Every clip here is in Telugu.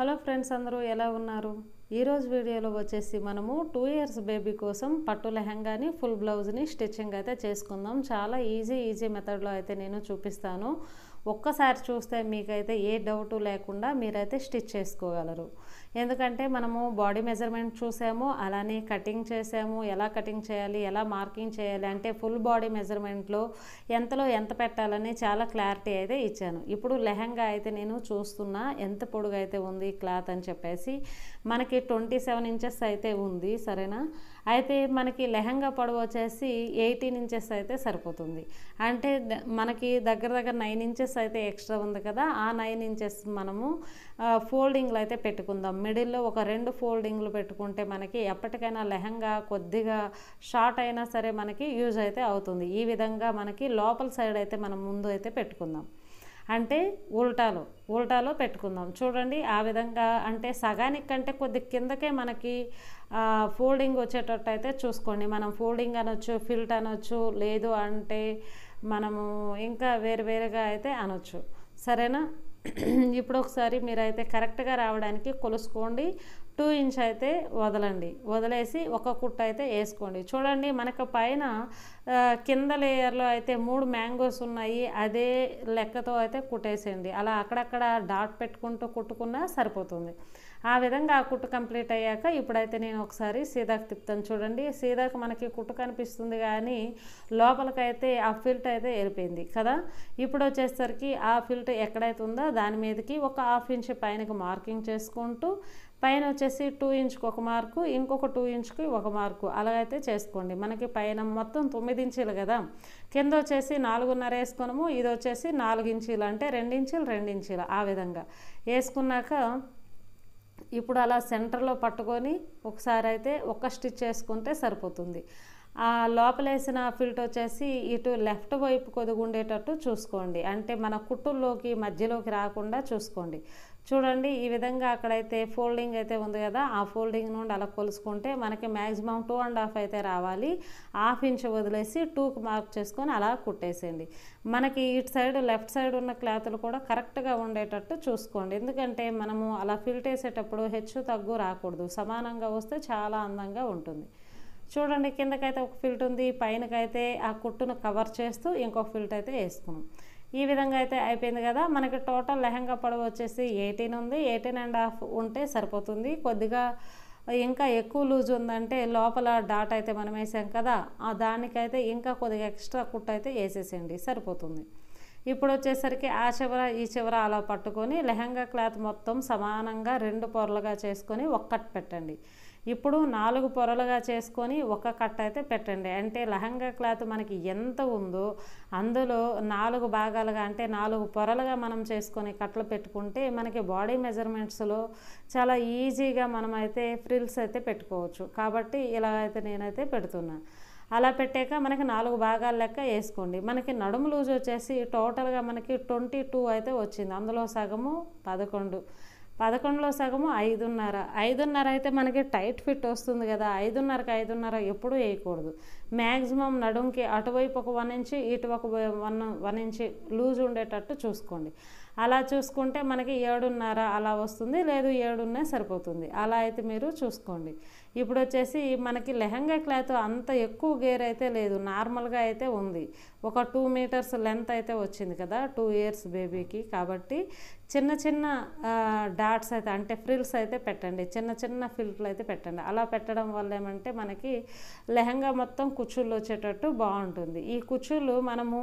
హలో ఫ్రెండ్స్, అందరూ ఎలా ఉన్నారు? ఈరోజు వీడియోలో వచ్చేసి మనము 2 ఇయర్స్ బేబీ కోసం పట్టు లెహంగాని ఫుల్ బ్లౌజ్ని స్టిచ్చింగ్ అయితే చేసుకుందాం. చాలా ఈజీ మెథడ్లో అయితే నేను చూపిస్తాను. ఒక్కసారి చూస్తే మీకైతే ఏ డౌటు లేకుండా మీరైతే స్టిచ్ చేసుకోగలరు. ఎందుకంటే మనము బాడీ మెజర్మెంట్ చూసాము, అలానే కటింగ్ చేసాము. ఎలా కటింగ్ చేయాలి, ఎలా మార్కింగ్ చేయాలి అంటే ఫుల్ బాడీ మెజర్మెంట్లో ఎంతలో ఎంత పెట్టాలని చాలా క్లారిటీ అయితే ఇచ్చాను. ఇప్పుడు లెహంగా అయితే నేను చూస్తున్నా ఎంత పొడుగు అయితే ఉంది క్లాత్ అని చెప్పేసి. మనకి 27 ఇంచెస్ అయితే ఉంది, సరేనా? అయితే మనకి లెహంగా పొడవు వచ్చేసి 18 ఇంచెస్ అయితే సరిపోతుంది. అంటే మనకి దగ్గర 9 ఇంచెస్ అయితే ఎక్స్ట్రా ఉంది కదా, ఆ 9 ఇంచెస్ మనము ఫోల్డింగ్లు అయితే పెట్టుకుందాం. మిడిల్లో ఒక 2 ఫోల్డింగ్లు పెట్టుకుంటే మనకి ఎప్పటికైనా లెహంగా కొద్దిగా షార్ట్ అయినా సరే మనకి యూజ్ అయితే అవుతుంది. ఈ విధంగా మనకి లోపల సైడ్ అయితే మనం ముందు అయితే పెట్టుకుందాం. అంటే ఉల్టాలో పెట్టుకుందాం. చూడండి, ఆ విధంగా అంటే సగానికి కంటే కొద్ది కిందకే మనకి ఫోల్డింగ్ వచ్చేటట్టు అయితే చూసుకోండి. మనం ఫోల్డింగ్ అనొచ్చు, ఫిల్ట్ అనొచ్చు, లేదు అంటే మనము ఇంకా వేరుగా అయితే అనొచ్చు, సరేనా? ఇప్పుడు ఒకసారి మీరైతే కరెక్ట్గా రావడానికి కొలుసుకోండి. 2 ఇంచ్ అయితే వదిలేసి ఒక కుట్టు అయితే వేసుకోండి. చూడండి, మనకు పైన కింద లేయర్లో అయితే 3 మ్యాంగోస్ ఉన్నాయి. అదే లెక్కతో అయితే కుట్టేసేయండి. అలా అక్కడక్కడ డాట్ పెట్టుకుంటూ కుట్టుకున్నా సరిపోతుంది. ఆ విధంగా ఆ కుట్టు కంప్లీట్ అయ్యాక ఇప్పుడైతే నేను ఒకసారి సీదాకు తిప్పుతాను. చూడండి, సీదాకు మనకి కుట్టు కనిపిస్తుంది కానీ లోపలికైతే ఆ ఫిల్ట్ అయితే వెళ్ళిపోయింది కదా. ఇప్పుడు వచ్చేసరికి ఆ ఫిల్ట్ ఎక్కడైతే ఉందో దాని మీదకి ఒక 1/2 ఇంచ్ పైనకి మార్కింగ్ చేసుకుంటూ పైన వచ్చేసి 2 ఇంచ్కి ఒక మార్కు, ఇంకొక 2 ఇంచ్కి ఒక మార్కు, అలాగైతే చేసుకోండి. మనకి పైన మొత్తం 9 ఇంచీలు కదా, కింద వచ్చేసి 4.5 వేసుకున్నాము. ఇది వచ్చేసి 4 ఇంచీలు అంటే 2 ఇంచీలు ఆ విధంగా వేసుకున్నాక ఇప్పుడు అలా సెంటర్లో పట్టుకొని ఒకసారి అయితే ఒక స్టిచ్ వేసుకుంటే సరిపోతుంది. ఆ లోపలేసిన ఫిల్ట్ వచ్చేసి ఇటు లెఫ్ట్ వైపు కొదుగుండేటట్టు చూసుకోండి. అంటే మన కుట్టుల్లోకి మధ్యలోకి రాకుండా చూసుకోండి. చూడండి, ఈ విధంగా అక్కడైతే ఫోల్డింగ్ అయితే ఉంది కదా, ఆ ఫోల్డింగ్ నుండి అలా కొలుసుకుంటే మనకి మ్యాక్సిమం 2.5 అయితే రావాలి. 1/2 ఇంచ్ వదిలేసి 2కి మార్క్ చేసుకొని అలా కుట్టేసేయండి. మనకి ఇటు సైడ్ లెఫ్ట్ సైడ్ ఉన్న క్లాతులు కూడా కరెక్ట్గా ఉండేటట్టు చూసుకోండి. ఎందుకంటే మనము అలా ఫిల్ట్ వేసేటప్పుడు హెచ్చు తగ్గు రాకూడదు, సమానంగా వస్తే చాలా అందంగా ఉంటుంది. చూడండి, కిందకైతే ఒక ఫిల్ట్ ఉంది, పైనకైతే ఆ కుట్టును కవర్ చేస్తూ ఇంకొక ఫిల్ట్ అయితే వేసుకున్నాం. ఈ విధంగా అయితే అయిపోయింది కదా. మనకి టోటల్ లెహంగా పొడవు వచ్చేసి 18 ఉంది. 18.5 ఉంటే సరిపోతుంది. కొద్దిగా ఇంకా ఎక్కువ లూజ్ ఉందంటే లోపల డాట్ అయితే మనం వేసాం కదా, దానికైతే ఇంకా కొద్దిగా ఎక్స్ట్రా కుట్టు అయితే వేసేసేయండి, సరిపోతుంది. ఇప్పుడు వచ్చేసరికి ఆ చివర ఈ చివర అలా పట్టుకొని లెహంగా క్లాత్ మొత్తం సమానంగా 2 పొరలుగా చేసుకొని ఒక కట్ పెట్టండి. ఇప్పుడు 4 పొరలుగా చేసుకొని ఒక కట్ అయితే పెట్టండి. అంటే లెహంగా క్లాత్ మనకి ఎంత ఉందో అందులో 4 భాగాలుగా అంటే 4 పొరలుగా మనం చేసుకొని కట్లు పెట్టుకుంటే మనకి బాడీ మెజర్మెంట్స్లో చాలా ఈజీగా మనమైతే ఫ్రిల్స్ అయితే పెట్టుకోవచ్చు. కాబట్టి ఇలా అయితే నేనైతే పెడుతున్నాను. అలా పెట్టాక మనకి 4 భాగాల లెక్క వేసుకోండి. మనకి నడుము లూజ్ వచ్చేసి టోటల్గా మనకి 22 అయితే వచ్చింది. అందులో సగము 11, 11లో సగము 5.5 అయితే మనకి టైట్ ఫిట్ వస్తుంది కదా. 5.5కి 5.5 ఎప్పుడూ వేయకూడదు. మ్యాక్సిమం నడుంకి అటువైపు ఒక 1 ఇంచ్, ఇటు ఒక 1 ఇంచ్ లూజ్ ఉండేటట్టు చూసుకోండి. అలా చూసుకుంటే మనకి 7.5 అలా వస్తుంది, లేదు 7 సరిపోతుంది. అలా అయితే మీరు చూసుకోండి. ఇప్పుడు వచ్చేసి మనకి లెహంగా క్లాత్ అంత ఎక్కువ గేర్ అయితే లేదు, నార్మల్గా అయితే ఉంది. ఒక 2 మీటర్స్ లెంత్ అయితే వచ్చింది కదా 2 ఇయర్స్ బేబీకి. కాబట్టి చిన్న డాట్స్ అయితే అంటే ఫ్రిల్స్ అయితే పెట్టండి, చిన్న ఫిల్ట్లు అయితే పెట్టండి. అలా పెట్టడం వల్ల ఏమంటే మనకి లెహంగా మొత్తం కుచ్చుళ్ళు వచ్చేటట్టు బాగుంటుంది. ఈ కుచ్చుళ్ళు మనము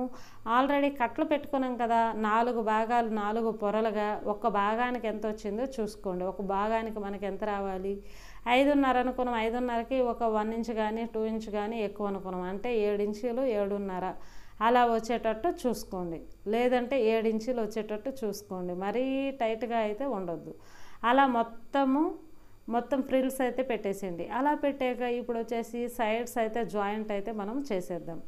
ఆల్రెడీ కట్లు పెట్టుకున్నాం కదా, 4 భాగాలు 4 పొరలుగా ఒక్క భాగానికి ఎంత వచ్చిందో చూసుకోండి. ఒక భాగానికి మనకి ఎంత రావాలి, 5.5 అనుకున్నాం. 5.5కి ఒక 1 ఇంచ్ కానీ 2 ఇంచ్ కానీ ఎక్కువ అనుకున్నాం. అంటే 7 ఇంచీలు 7.5 అలా వచ్చేటట్టు చూసుకోండి, లేదంటే 7 ఇంచీలు వచ్చేటట్టు చూసుకోండి. మరీ టైట్గా అయితే ఉండొద్దు. అలా మొత్తం ఫ్రిల్స్ అయితే పెట్టేసేయండి. అలా పెట్టాక ఇప్పుడు వచ్చేసి సైడ్స్ అయితే జాయింట్ అయితే మనం చేసేద్దాం.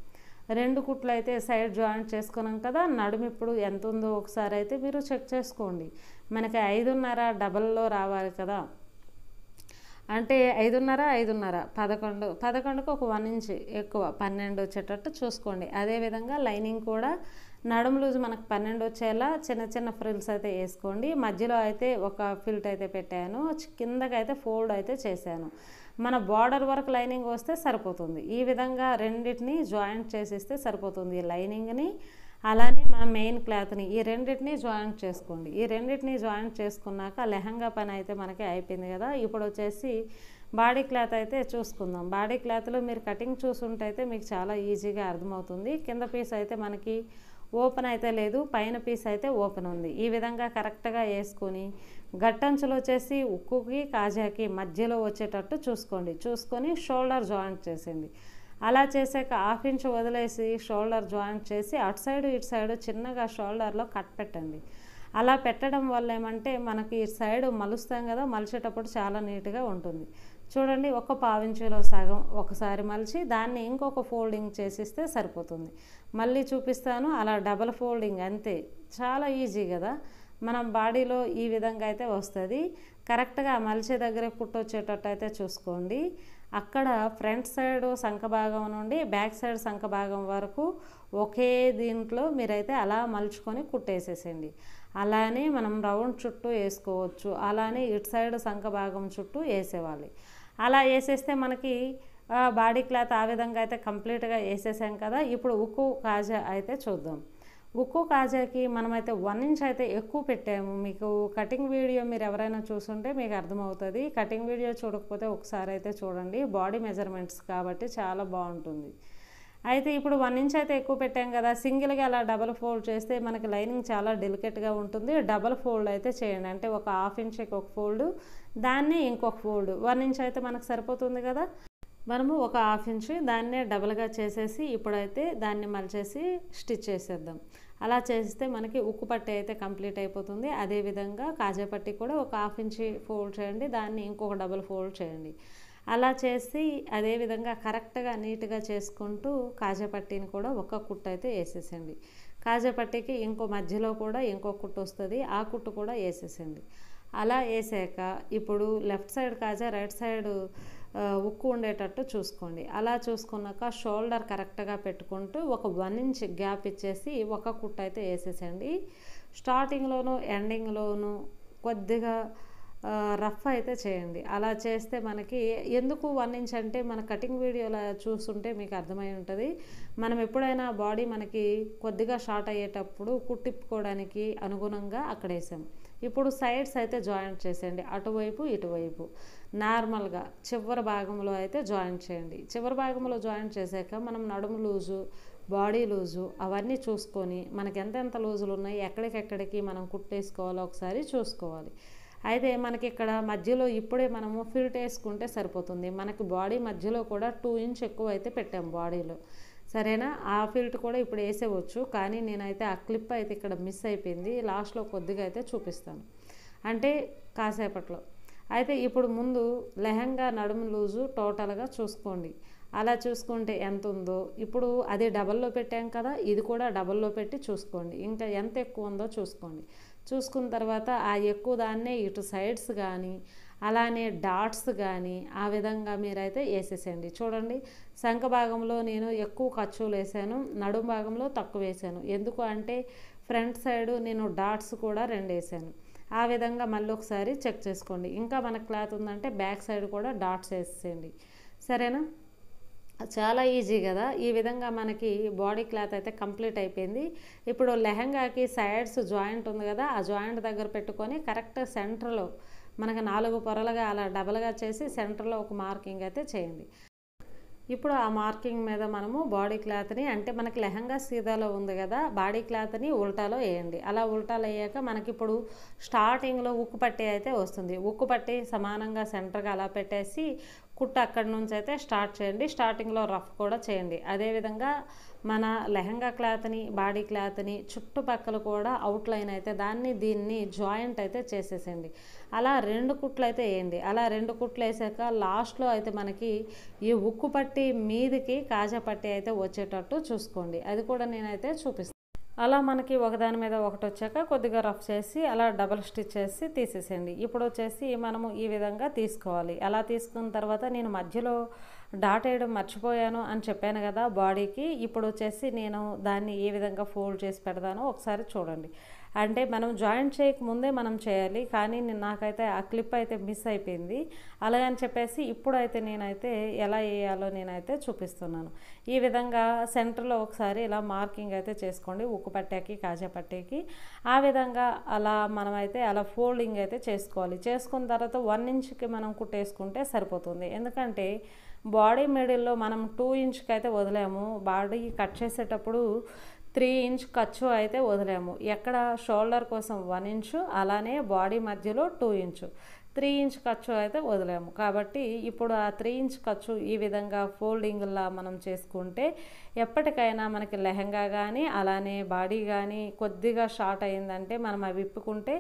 2 కుట్లు అయితే సైడ్ జాయింట్ చేసుకున్నాం కదా. నడుము ఇప్పుడు ఎంత ఉందో ఒకసారి అయితే మీరు చెక్ చేసుకోండి. మనకి 5.5 డబల్లో రావాలి కదా, అంటే 5.5 11కు ఒక 1 ఇంచ్ ఎక్కువ 12 వచ్చేటట్టు చూసుకోండి. అదేవిధంగా లైనింగ్ కూడా నడుము లూజ్ మనకు 12 వచ్చేలా చిన్న చిన్న ఫ్రిల్స్ అయితే వేసుకోండి. మధ్యలో అయితే ఒక ఫిల్ట్ అయితే పెట్టాను, కిందకైతే ఫోల్డ్ అయితే చేశాను. మన బార్డర్ వరకు లైనింగ్ వస్తే సరిపోతుంది. ఈ విధంగా రెండింటిని జాయింట్ చేసిస్తే సరిపోతుంది. లైనింగ్ని అలానే మన మెయిన్ క్లాత్ని ఈ రెండింటిని జాయింట్ చేసుకోండి. ఈ రెండింటిని జాయింట్ చేసుకున్నాక లెహంగా పని అయితే మనకి అయిపోయింది కదా. ఇప్పుడు వచ్చేసి బాడీ క్లాత్ అయితే చూసుకుందాం. బాడీ క్లాత్లో మీరు కటింగ్ చూసుంటే అయితే మీకు చాలా ఈజీగా అర్థమవుతుంది. కింద పీస్ అయితే మనకి ఓపెన్ అయితే లేదు, పైన పీస్ అయితే ఓపెన్ ఉంది. ఈ విధంగా కరెక్ట్గా వేసుకొని గట్టంచులు వచ్చేసి ఉక్కుకి కాజాకి మధ్యలో వచ్చేటట్టు చూసుకొని షోల్డర్ జాయింట్ చేసేయండి. అలా చేసాక 1/2 ఇంచ్ వదిలేసి షోల్డర్ జాయింట్ చేసి అటు సైడు ఇటు సైడు చిన్నగా షోల్డర్లో కట్ పెట్టండి. అలా పెట్టడం వల్ల ఏమంటే మనకి ఇటు సైడు మలుస్తాం కదా, మలిచేటప్పుడు చాలా నీట్గా ఉంటుంది. చూడండి, ఒక 1/4 ఇంచులో సగం ఒకసారి మలిచి దాన్ని ఇంకొక ఫోల్డింగ్ చేసిస్తే సరిపోతుంది. మళ్ళీ చూపిస్తాను. అలా డబల్ ఫోల్డింగ్ అంతే, చాలా ఈజీ కదా. మనం బాడీలో ఈ విధంగా అయితే వస్తుంది. కరెక్ట్గా మలిచే దగ్గర కుట్టొచ్చేటట్టు అయితే చూసుకోండి. అక్కడ ఫ్రంట్ సైడ్ సంఖ భాగం నుండి బ్యాక్ సైడ్ సంఖ భాగం వరకు ఒకే దీంట్లో మీరైతే అలా మలుచుకొని కుట్టేసేసేయండి. అలానే మనం రౌండ్ చుట్టూ వేసుకోవచ్చు, అలానే ఇటు సైడ్ సంఖ భాగం చుట్టూ వేసేవాలి. అలా వేసేస్తే మనకి బాడీ క్లాత్ ఆ విధంగా అయితే కంప్లీట్గా వేసేసాం కదా. ఇప్పుడు ఉక్కు కాజా అయితే చూద్దాం. ఉక్కు కాజాకి మనమైతే 1 ఇంచ్ అయితే ఎక్కువ పెట్టాము. మీకు కటింగ్ వీడియో మీరు ఎవరైనా చూసుంటే మీకు అర్థమవుతుంది. కటింగ్ వీడియో చూడకపోతే ఒకసారి అయితే చూడండి. బాడీ మెజర్మెంట్స్ కాబట్టి చాలా బాగుంటుంది. అయితే ఇప్పుడు 1 ఇంచ్ అయితే ఎక్కువ పెట్టాం కదా. సింగిల్గా అలా డబల్ ఫోల్డ్ చేస్తే మనకి లైనింగ్ చాలా డెలికేట్గా ఉంటుంది. డబల్ ఫోల్డ్ అయితే చేయండి. అంటే ఒక 1/2 ఇంచ్కి ఒక ఫోల్డ్, దాన్ని ఇంకొక ఫోల్డ్. 1 ఇంచ్ అయితే మనకు సరిపోతుంది కదా. మనము ఒక 1/2 ఇంచ్ దాన్నే డబల్గా చేసేసి ఇప్పుడైతే దాన్ని మలిచేసి స్టిచ్ చేసేద్దాం. అలా చేస్తే మనకి ఉక్కు పట్టి అయితే కంప్లీట్ అయిపోతుంది. అదేవిధంగా కాజా పట్టి కూడా ఒక 1/2 ఇంచ్ ఫోల్డ్ చేయండి, దాన్ని ఇంకొక డబల్ ఫోల్డ్ చేయండి. అలా చేసి అదేవిధంగా కరెక్ట్గా నీట్గా చేసుకుంటూ కాజా పట్టీని కూడా ఒక కుట్టు అయితే వేసేసండి. కాజా పట్టీకి ఇంకో మధ్యలో కూడా ఇంకో కుట్టు వస్తుంది, ఆ కుట్టు కూడా వేసేసండి. అలా వేసాక ఇప్పుడు లెఫ్ట్ సైడ్ కాజా రైట్ సైడ్ ఉక్కు ఉండేటట్టు చూసుకోండి. అలా చూసుకున్నాక షోల్డర్ కరెక్ట్గా పెట్టుకుంటూ ఒక 1 ఇంచ్ గ్యాప్ ఇచ్చేసి ఒక కుట్టు అయితే వేసేసండి. స్టార్టింగ్లోనూ ఎండింగ్లోనూ కొద్దిగా రఫ్ అయితే చేయండి. అలా చేస్తే మనకి ఎందుకు 1 ఇంచ్ అంటే మన కటింగ్ వీడియోలో చూస్తుంటే మీకు అర్థమై ఉంటుంది. మనం ఎప్పుడైనా బాడీ మనకి కొద్దిగా షార్ట్ అయ్యేటప్పుడు కుట్టిప్పుకోవడానికి అనుగుణంగా అక్కడ వేసాం. ఇప్పుడు సైడ్స్ అయితే జాయింట్ చేసేయండి, అటువైపు ఇటువైపు. నార్మల్గా చివరి భాగంలో అయితే జాయింట్ చేయండి. చివరి భాగంలో జాయింట్ చేశాక మనం నడుము లూజు, బాడీ లూజు అవన్నీ చూసుకొని మనకి ఎంతెంత లూజులు ఉన్నాయి, ఎక్కడికెక్కడికి మనం కుట్టేసుకోవాలో ఒకసారి చూసుకోవాలి. అయితే మనకి ఇక్కడ మధ్యలో ఇప్పుడే మనము ఫిల్ట్ వేసుకుంటే సరిపోతుంది. మనకి బాడీ మధ్యలో కూడా 2 ఇంచ్ ఎక్కువ అయితే పెట్టాం బాడీలో, సరేనా. ఆ ఫిల్ట్ కూడా ఇప్పుడు వేసేవచ్చు, కానీ నేనైతే ఆ క్లిప్ అయితే ఇక్కడ మిస్ అయిపోయింది. లాస్ట్లో కొద్దిగా అయితే చూపిస్తాను, అంటే కాసేపట్లో. అయితే ఇప్పుడు ముందు లెహంగా నడుము లూజు టోటల్గా చూసుకోండి. అలా చూసుకుంటే ఎంత ఉందో, ఇప్పుడు అది డబల్లో పెట్టాం కదా, ఇది కూడా డబల్లో పెట్టి చూసుకోండి. ఇంకా ఎంత ఎక్కువ ఉందో చూసుకోండి. చూసుకున్న తర్వాత ఆ ఎక్కువ దాన్నే ఇటు సైడ్స్ కానీ అలానే డాట్స్ కానీ ఆ విధంగా మీరైతే వేసేసేయండి. చూడండి, శంఖ భాగంలో నేను ఎక్కువ ఖర్చులు వేసాను, నడుము భాగంలో తక్కువ వేసాను. ఎందుకు అంటే ఫ్రంట్ సైడు నేను డాట్స్ కూడా 2 వేసాను. ఆ విధంగా మళ్ళీ ఒకసారి చెక్ చేసుకోండి. ఇంకా మనకు క్లాత్ ఉందంటే బ్యాక్ సైడ్ కూడా డాట్స్ వేసేయండి, సరేనా. చాలా ఈజీ కదా. ఈ విధంగా మనకి బాడీ క్లాత్ అయితే కంప్లీట్ అయిపోయింది. ఇప్పుడు లెహంగాకి సైడ్స్ జాయింట్ ఉంది కదా, ఆ జాయింట్ దగ్గర పెట్టుకొని కరెక్ట్ సెంటర్లో మనకి 4 పొరలుగా అలా డబల్గా చేసి సెంటర్లో ఒక మార్కింగ్ అయితే చేయండి. ఇప్పుడు ఆ మార్కింగ్ మీద మనము బాడీ క్లాత్ని, అంటే మనకి లెహంగా సీదాలో ఉంది కదా, బాడీ క్లాత్ని ఉల్టాలో వేయండి. అలా ఉల్టాలో వేయాక మనకి ఇప్పుడు స్టార్టింగ్లో ఉక్కు పట్టి అయితే వస్తుంది. ఉక్కు పట్టి సమానంగా సెంటర్గా అలా పెట్టేసి కుట్టు అక్కడి నుంచి అయితే స్టార్ట్ చేయండి. స్టార్టింగ్లో రఫ్ కూడా చేయండి. అదేవిధంగా మన లెహంగా క్లాత్ని బాడీ క్లాత్ని చుట్టుపక్కల కూడా అవుట్లైన్ అయితే దీన్ని జాయింట్ అయితే చేసేసండి. అలా 2 కుట్లు అయితే వేయండి. అలా 2 కుట్లు వేసాక లాస్ట్లో అయితే మనకి ఈ ఉక్కు పట్టి మీదికి కాజా పట్టి అయితే వచ్చేటట్టు చూసుకోండి. అది కూడా నేనైతే చూపిస్తాను. అలా మనకి ఒకదాని మీద ఒకటి వచ్చాక కొద్దిగా రఫ్ చేసి అలా డబల్ స్టిచ్ చేసి తీసేసేయండి. ఇప్పుడు వచ్చేసి మనము ఈ విధంగా తీసుకోవాలి. అలా తీసుకున్న తర్వాత నేను మధ్యలో డాట్ వేయడం మర్చిపోయాను అని చెప్పాను కదా బాడీకి. ఇప్పుడు వచ్చేసి నేను దాన్ని ఏ విధంగా ఫోల్డ్ చేసి పెడతానో ఒకసారి చూడండి. అంటే మనం జాయింట్ చేయకముందే మనం చేయాలి, కానీ నాకైతే ఆ క్లిప్ అయితే మిస్ అయిపోయింది. అలాగని చెప్పేసి ఇప్పుడైతే నేనైతే ఎలా వేయాలో నేనైతే చూపిస్తున్నాను. ఈ విధంగా సెంటర్లో ఒకసారి ఇలా మార్కింగ్ అయితే చేసుకోండి, ఉక్కు పట్టాకి కాజా పట్టాకి. ఆ విధంగా అలా మనమైతే అలా ఫోల్డింగ్ అయితే చేసుకోవాలి. చేసుకున్న తర్వాత 1 ఇంచ్కి మనం కుట్టేసుకుంటే సరిపోతుంది. ఎందుకంటే బాడీ మిడిల్లో మనం 2 ఇంచ్కి అయితే వదిలాము. బాడీ కట్ చేసేటప్పుడు 3 ఇంచ్ ఖర్చు అయితే వదిలాము. ఎక్కడ షోల్డర్ కోసం 1 ఇంచు, అలానే బాడీ మధ్యలో 2 ఇంచు, 3 ఇంచ్ ఖర్చు అయితే వదిలాము. కాబట్టి ఇప్పుడు ఆ 3 ఇంచ్ ఖర్చు ఈ విధంగా ఫోల్డింగ్లా మనం చేసుకుంటే ఎప్పటికైనా మనకి లెహంగా కానీ అలానే బాడీ కానీ కొద్దిగా షార్ట్ అయిందంటే మనం అవి విప్పుకుంటే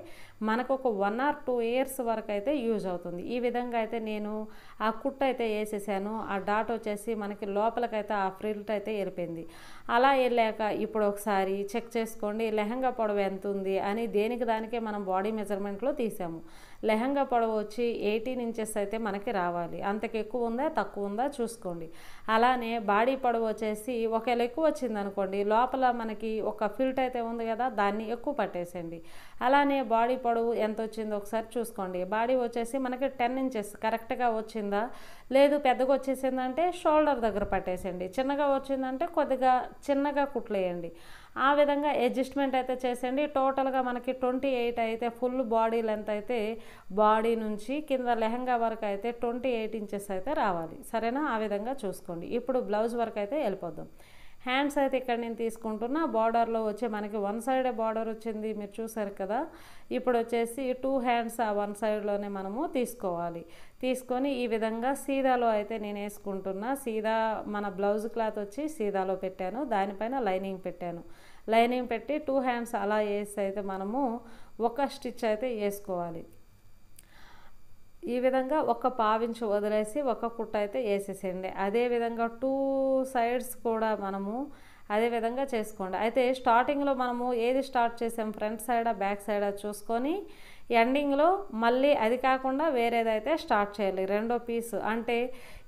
మనకు ఒక 1 or 2 ఇయర్స్ వరకు అయితే యూజ్ అవుతుంది. ఈ విధంగా అయితే నేను ఆ కుట్టు అయితే వేసేసాను. ఆ డాట్ వచ్చేసి మనకి లోపలికైతే ఆ ఫ్రిల్ట్ అయితే వెళ్ళిపోయింది. అలా వెళ్ళాక ఇప్పుడు ఒకసారి చెక్ చేసుకోండి లెహంగా పొడవు ఎంత ఉంది అని. దేనికి దానికే మనం బాడీ మెజర్మెంట్లో తీసాము. లెహంగా పొడవు వచ్చి 18 ఇంచెస్ అయితే మనకి రావాలి. అంతకు ఎక్కువ ఉందా తక్కువ ఉందా చూసుకోండి. అలానే బాడీ పొడవు వచ్చేసి ఒకవేళ ఎక్కువ వచ్చింది అనుకోండి, లోపల మనకి ఒక ఫిల్ట్ అయితే ఉంది కదా, దాన్ని ఎక్కువ పట్టేసేయండి. అలానే బాడీ పొడవు ఎంత వచ్చిందో ఒకసారి చూసుకోండి. బాడీ వచ్చేసి మనకి 10 ఇంచెస్ కరెక్ట్గా వచ్చిందా, లేదు పెద్దగా వచ్చేసిందంటే షోల్డర్ దగ్గర పట్టేసేయండి. చిన్నగా వచ్చిందంటే కొద్దిగా చిన్నగా కుట్లేయండి. ఆ విధంగా అడ్జస్ట్మెంట్ అయితే చేసేయండి. టోటల్గా మనకి 28 అయితే ఫుల్ బాడీ లెంత్ అయితే బాడీ నుంచి కింద లెహంగా వరకు అయితే 28 ఇంచెస్ అయితే రావాలి. సరేనా? ఆ విధంగా చూసుకోండి. ఇప్పుడు బ్లౌజ్ వరకు అయితే వెళ్ళిపోదాం. హ్యాండ్స్ అయితే ఇక్కడ నేను తీసుకుంటున్నా. బార్డర్లో వచ్చి మనకి 1 సైడే బార్డర్ వచ్చింది, మీరు చూసారు కదా. ఇప్పుడు వచ్చేసి 2 హ్యాండ్స్ ఆ 1 సైడ్లోనే మనము తీసుకోవాలి. తీసుకొని ఈ విధంగా సీదాలో అయితే నేను వేసుకుంటున్నా. సీదా మన బ్లౌజ్ క్లాత్ వచ్చి సీదాలో పెట్టాను, దానిపైన లైనింగ్ పెట్టాను. లైనింగ్ పెట్టి 2 హ్యాండ్స్ అలా వేసి అయితే మనము ఒక స్టిచ్ అయితే వేసుకోవాలి. ఈ విధంగా ఒక పావించు వదిలేసి ఒక కుట్ట అయితే వేసేసేయండి. అదేవిధంగా 2 సైడ్స్ కూడా మనము అదే విధంగా చేసుకోండి. అయితే స్టార్టింగ్లో మనము ఏది స్టార్ట్ చేసాం, ఫ్రంట్ సైడా బ్యాక్ సైడా చూసుకొని ఎండింగ్లో మళ్ళీ అది కాకుండా వేరేదైతే స్టార్ట్ చేయాలి. రెండో పీసు అంటే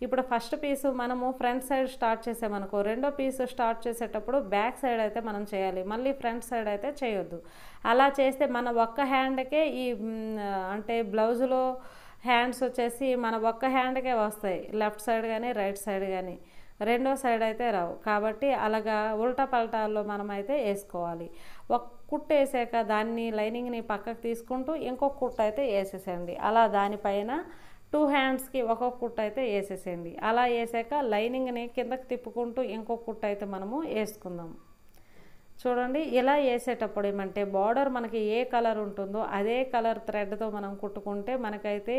ఇప్పుడు ఫస్ట్ పీసు మనము ఫ్రంట్ సైడ్ స్టార్ట్ చేసామనుకో, రెండో పీసు స్టార్ట్ చేసేటప్పుడు బ్యాక్ సైడ్ అయితే మనం చేయాలి, మళ్ళీ ఫ్రంట్ సైడ్ అయితే చేయొద్దు. అలా చేస్తే మన ఒక్క హ్యాండ్కే ఈ అంటే బ్లౌజులో హ్యాండ్స్ వచ్చేసి మన ఒక్క హ్యాండ్కే వస్తాయి, లెఫ్ట్ సైడ్ కానీ రైట్ సైడ్ కానీ. రెండో సైడ్ అయితే రావు. కాబట్టి అలాగా ఉల్టా పల్టాల్లో మనం అయితే వేసుకోవాలి. ఒక కుట్టు వేసాక దాన్ని లైనింగ్ని పక్కకు తీసుకుంటూ ఇంకొక కుట్టు అయితే వేసేసేయండి. అలా దానిపైన 2 హ్యాండ్స్కి ఒక్కొక్క కుట్టు అయితే వేసేసేయండి. అలా వేసాక లైనింగ్ని కిందకి తిప్పుకుంటూ ఇంకొక కుట్టు అయితే మనము వేసుకుందాం. చూడండి, ఇలా వేసేటప్పుడు ఏమంటే బార్డర్ మనకి ఏ కలర్ ఉంటుందో అదే కలర్ థ్రెడ్తో మనం కుట్టుకుంటే మనకైతే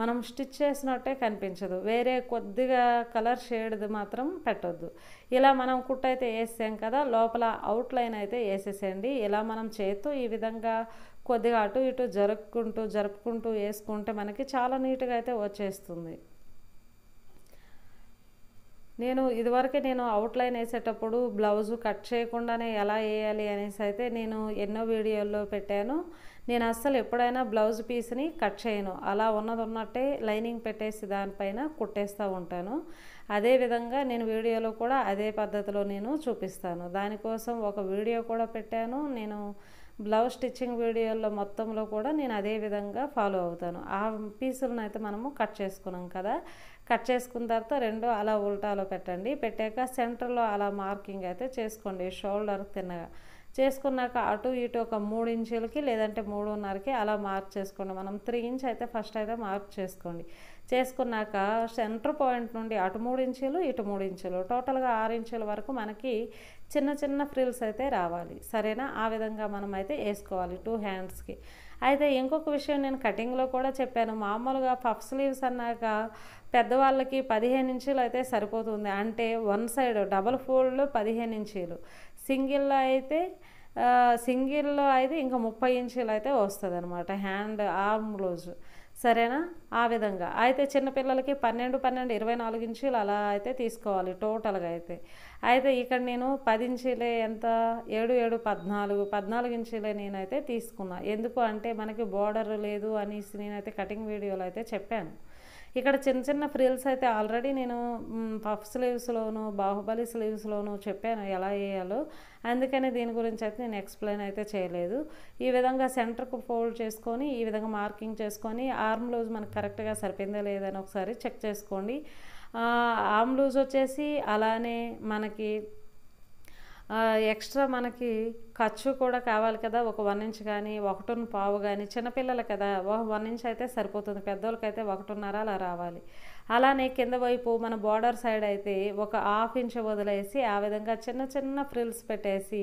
మనం స్టిచ్ చేసినట్టే కనిపించదు. వేరే కొద్దిగా కలర్ షేడ్ది మాత్రం పెట్టొద్దు. ఇలా మనం కుట్టు అయితే వేసాం కదా, లోపల అవుట్లైన్ అయితే వేసేసేయండి. ఇలా మనం చేత్తో ఈ విధంగా కొద్దిగా అటు ఇటు జరుపుకుంటూ వేసుకుంటే మనకి చాలా నీట్గా అయితే వచ్చేస్తుంది. నేను అవుట్లైన్ వేసేటప్పుడు బ్లౌజు కట్ చేయకుండానే ఎలా వేయాలి అనేసి అయితే నేను ఎన్నో వీడియోల్లో పెట్టాను. నేను అస్సలు ఎప్పుడైనా బ్లౌజ్ పీస్ని కట్ చేయను, అలా ఉన్నట్టే లైనింగ్ పెట్టేసి దానిపైన కుట్టేస్తూ ఉంటాను. అదేవిధంగా నేను వీడియోలో కూడా అదే పద్ధతిలో నేను చూపిస్తాను. దానికోసం ఒక వీడియో కూడా పెట్టాను. నేను బ్లౌజ్ స్టిచ్చింగ్ వీడియోల్లో మొత్తంలో కూడా నేను అదే విధంగా ఫాలో అవుతాను. ఆ పీసులను అయితే మనము కట్ చేసుకున్నాం కదా, కట్ చేసుకున్న తర్వాత రెండు అలా ఉల్టాలో పెట్టండి. పెట్టాక సెంటర్లో అలా మార్కింగ్ అయితే చేసుకోండి, షోల్డర్ తిన్నగా చేసుకున్నాక అటు ఇటు ఒక 3 ఇంచులకి లేదంటే 3.5కి అలా మార్క్ చేసుకోండి. మనం 3 ఇంచ్ అయితే ఫస్ట్ అయితే మార్క్ చేసుకోండి. చేసుకున్నాక సెంటర్ పాయింట్ నుండి అటు 3 ఇంచులు ఇటు 3 ఇంచులు టోటల్గా 6 ఇంచుల వరకు మనకి చిన్న చిన్న ఫ్రిల్స్ అయితే రావాలి. సరేనా? ఆ విధంగా మనం అయితే వేసుకోవాలి 2 హ్యాండ్స్కి. అయితే ఇంకొక విషయం నేను కటింగ్లో కూడా చెప్పాను. మామూలుగా పఫ్ స్లీవ్స్ అన్నాక పెద్దవాళ్ళకి 15 ఇంచులు అయితే సరిపోతుంది. అంటే 1 సైడ్ డబల్ ఫోల్డ్ 15 ఇంచులు, సింగిల్లో అయితే ఇంకా 30 ఇంచులు అయితే వస్తుంది అనమాట హ్యాండ్ ఆర్మ్ లూజ్. సరేనా? ఆ విధంగా అయితే చిన్నపిల్లలకి 12, 12, 24 ఇంచీలు అలా అయితే తీసుకోవాలి టోటల్గా అయితే. అయితే ఇక్కడ నేను 10 ఇంచీలే ఎంత 7, 7, 14, 14 ఇంచీలే నేనైతే తీసుకున్నా. ఎందుకు అంటే మనకి బోర్డర్ లేదు అనేసి నేనైతే కటింగ్ వీడియోలో అయితే చెప్పాను. ఇక్కడ చిన్న చిన్న ఫ్రిల్స్ అయితే ఆల్రెడీ నేను పఫ్ స్లీవ్స్లోను బాహుబలి స్లీవ్స్లోను చెప్పాను ఎలా వేయాలో. అందుకని దీని గురించి అయితే నేను ఎక్స్ప్లెయిన్ అయితే చేయలేదు. ఈ విధంగా సెంటర్కు ఫోల్డ్ చేసుకొని ఈ విధంగా మార్కింగ్ చేసుకొని ఆర్మ్ లూజ్ మనకు కరెక్ట్గా సరిపోయిందా లేదని ఒకసారి చెక్ చేసుకోండి. ఆర్మ్ లూజ్ వచ్చేసి అలానే మనకి ఎక్స్ట్రా మనకి ఖర్చు కూడా కావాలి కదా, ఒక 1 ఇంచ్ కానీ 1.25 కానీ చిన్నపిల్లలు కదా 1 ఇంచ్ అయితే సరిపోతుంది, పెద్దోళ్ళకైతే 1.5 అలా రావాలి. అలానే కింద వైపు మన బార్డర్ సైడ్ అయితే ఒక 1/2 ఇంచ్ వదిలేసి ఆ విధంగా చిన్న చిన్న ఫ్రిల్స్ పెట్టేసి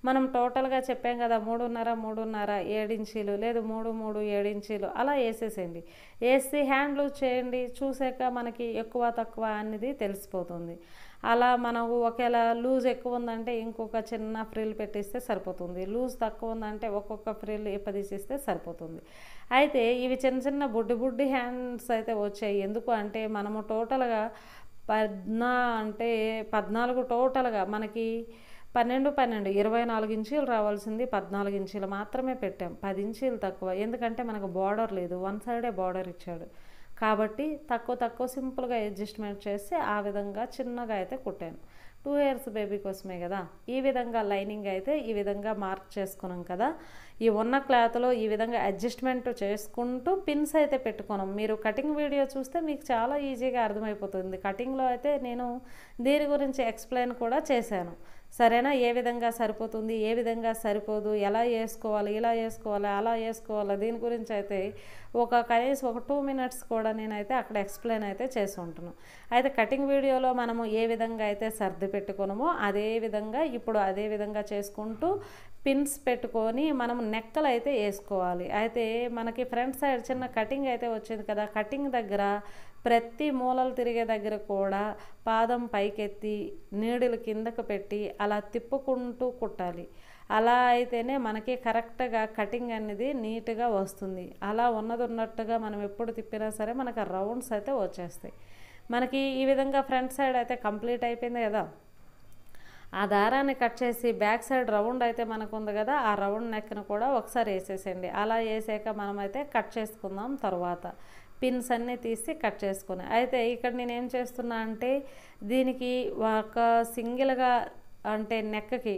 మనం టోటల్గా చెప్పాం కదా 3.5, 3.5, 7 ఇంచీలు లేదు 3, 3, 7 ఇంచీలు అలా వేసేసేయండి. వేసి హ్యాండ్ లూజ్ చేయండి. చూసాక మనకి ఎక్కువ తక్కువ అనేది తెలిసిపోతుంది. అలా మనకు ఒకవేళ లూజ్ ఎక్కువ ఉందంటే ఇంకొక చిన్న ఫ్రిల్ పెట్టిస్తే సరిపోతుంది. లూజ్ తక్కువ ఉందంటే ఒక్కొక్క ఫ్రిల్ ఇప్పదీసిస్తే సరిపోతుంది. అయితే ఇవి చిన్న చిన్న బుడ్డి హ్యాండ్స్ అయితే వచ్చాయి. ఎందుకు అంటే మనము టోటల్గా 14 టోటల్గా మనకి 12, 12, 24 ఇంచీలు రావాల్సింది 14 ఇంచీలు మాత్రమే పెట్టాం. 10 ఇంచీలు తక్కువ. ఎందుకంటే మనకు బార్డర్ లేదు, 1 సైడే బార్డర్ ఇచ్చాడు కాబట్టి తక్కువ సింపుల్గా అడ్జస్ట్మెంట్ చేసి ఆ విధంగా చిన్నగా అయితే కుట్టాను. 2 ఇయర్స్ బేబీ కోసమే కదా. ఈ విధంగా లైనింగ్ అయితే ఈ విధంగా మార్క్ చేసుకున్నాం కదా. ఈ ఉన్న క్లాత్లో ఈ విధంగా అడ్జస్ట్మెంట్ చేసుకుంటూ పిన్స్ అయితే పెట్టుకున్నాం. మీరు కటింగ్ వీడియో చూస్తే మీకు చాలా ఈజీగా అర్థమైపోతుంది. కటింగ్లో అయితే నేను దీని గురించి ఎక్స్ప్లెయిన్ కూడా చేశాను. సరేనా? ఏ విధంగా సరిపోతుంది, ఏ విధంగా సరిపోదు, ఎలా వేసుకోవాలి, ఇలా వేసుకోవాలి, అలా వేసుకోవాలి, దీని గురించి అయితే కనీసం ఒక 2 మినిట్స్ కూడా నేనైతే అక్కడ ఎక్స్ప్లెయిన్ అయితే చేసి ఉంటున్నాను. అయితే కటింగ్ వీడియోలో మనము ఏ విధంగా అయితే సర్ది పెట్టుకున్నామో అదే విధంగా ఇప్పుడు అదే విధంగా చేసుకుంటూ పిన్స్ పెట్టుకొని మనం నెక్కలు అయితే వేసుకోవాలి. అయితే మనకి ఫ్రంట్ సైడ్ చిన్న కటింగ్ అయితే వచ్చింది కదా, కటింగ్ దగ్గర ప్రతి మూలలు తిరిగే దగ్గర కూడా పాదం పైకెత్తి నీడిలు కిందకు పెట్టి అలా తిప్పుకుంటూ కుట్టాలి. అలా అయితేనే మనకి కరెక్ట్గా కటింగ్ అనేది నీట్గా వస్తుంది. అలా ఉన్నట్టుగా మనం ఎప్పుడు తిప్పినా సరే మనకు రౌండ్స్ అయితే వచ్చేస్తాయి. మనకి ఈ విధంగా ఫ్రంట్ సైడ్ అయితే కంప్లీట్ అయిపోయింది కదా. ఆ దారాన్ని కట్ చేసి బ్యాక్ సైడ్ రౌండ్ అయితే మనకు ఉంది కదా, ఆ రౌండ్ నెక్ను కూడా ఒకసారి వేసేసేయండి. అలా వేసాక మనమైతే కట్ చేసుకుందాం. తర్వాత పిన్స్ అన్నీ తీసి కట్ చేసుకుని అయితే ఇక్కడ నేను ఏం చేస్తున్నా అంటే దీనికి ఒక సింగిల్గా అంటే నెక్కకి